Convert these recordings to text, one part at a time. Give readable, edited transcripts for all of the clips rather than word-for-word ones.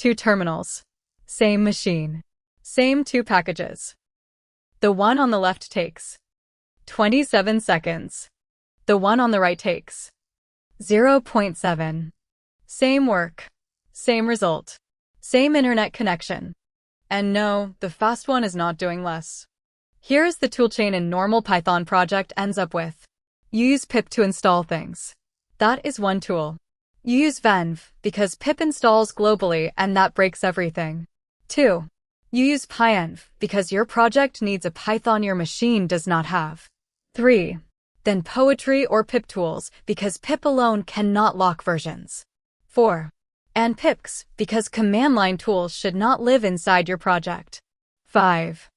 Two terminals. Same machine. Same two packages. The one on the left takes 27 seconds. The one on the right takes 0.7. Same work. Same result. Same internet connection. And no, the fast one is not doing less. Here is the toolchain a normal Python project ends up with. You use pip to install things. That is one tool. You use venv because pip installs globally and that breaks everything. 2. You use pyenv because your project needs a Python your machine does not have. 3. Then poetry or pip tools because pip alone cannot lock versions. 4. And pipx because command line tools should not live inside your project. 5.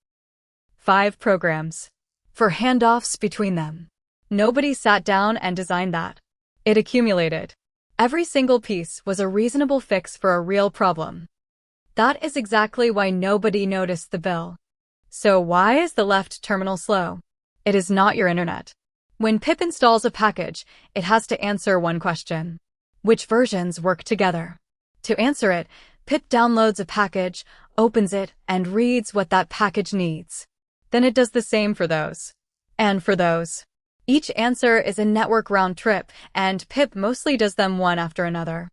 5 programs. For handoffs between them. Nobody sat down and designed that. It accumulated. Every single piece was a reasonable fix for a real problem. That is exactly why nobody noticed the bill. So why is the left terminal slow? It is not your internet. When pip installs a package, it has to answer one question. Which versions work together? To answer it, pip downloads a package, opens it, and reads what that package needs. Then it does the same for those. And for those. Each answer is a network round trip, and pip mostly does them one after another.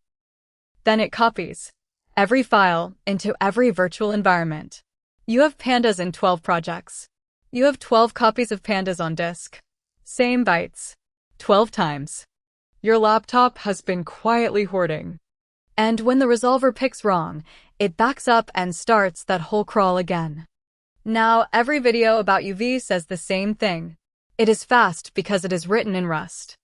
Then it copies every file into every virtual environment. You have pandas in 12 projects. You have 12 copies of pandas on disk. Same bytes. 12 times. Your laptop has been quietly hoarding. And when the resolver picks wrong, it backs up and starts that whole crawl again. Now, every video about UV says the same thing. It is fast because it is written in Rust.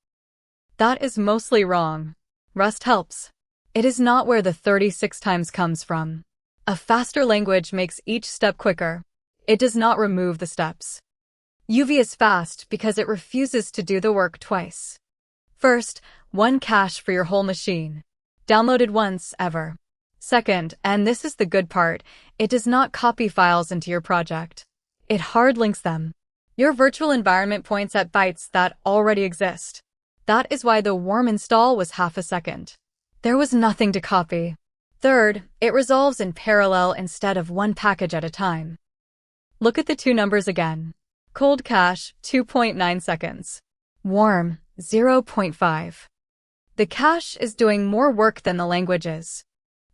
That is mostly wrong. Rust helps. It is not where the 36 times comes from. A faster language makes each step quicker. It does not remove the steps. UV is fast because it refuses to do the work twice. First, one cache for your whole machine. Downloaded once, ever. Second, and this is the good part, it does not copy files into your project. It hard links them. Your virtual environment points at bytes that already exist. That is why the warm install was half a second. There was nothing to copy. Third, it resolves in parallel instead of one package at a time. Look at the two numbers again. Cold cache, 2.9 seconds. Warm, 0.5. The cache is doing more work than the language is.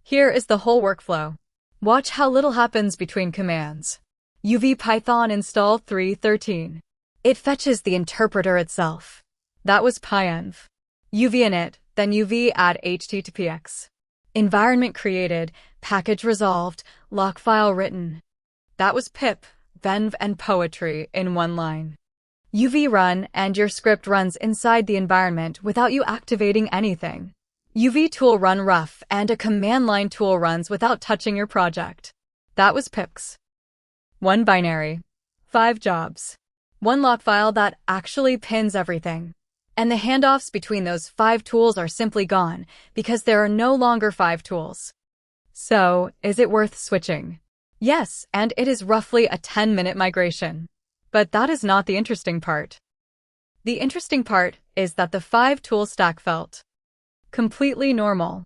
Here is the whole workflow. Watch how little happens between commands. UV Python install 3.13. It fetches the interpreter itself. That was pyenv. UV init, then UV add httpx. Environment created, package resolved, lock file written. That was pip, venv, and poetry in one line. UV run and your script runs inside the environment without you activating anything. UV tool run rough and a command line tool runs without touching your project. That was pipx. One binary. 5 jobs. One lock file that actually pins everything. And the handoffs between those 5 tools are simply gone because there are no longer 5 tools. So, is it worth switching? Yes, and it is roughly a 10-minute migration. But that is not the interesting part. The interesting part is that the 5-tool stack felt completely normal.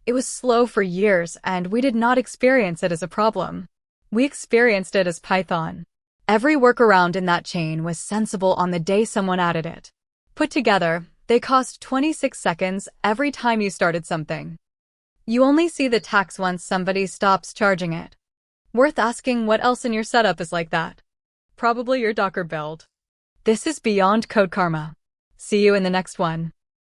It was slow for years and we did not experience it as a problem. We experienced it as Python. Every workaround in that chain was sensible on the day someone added it. Put together, they cost 26 seconds every time you started something. You only see the tax once somebody stops charging it. Worth asking what else in your setup is like that. Probably your Docker build. This is Beyond Code Karma. See you in the next one.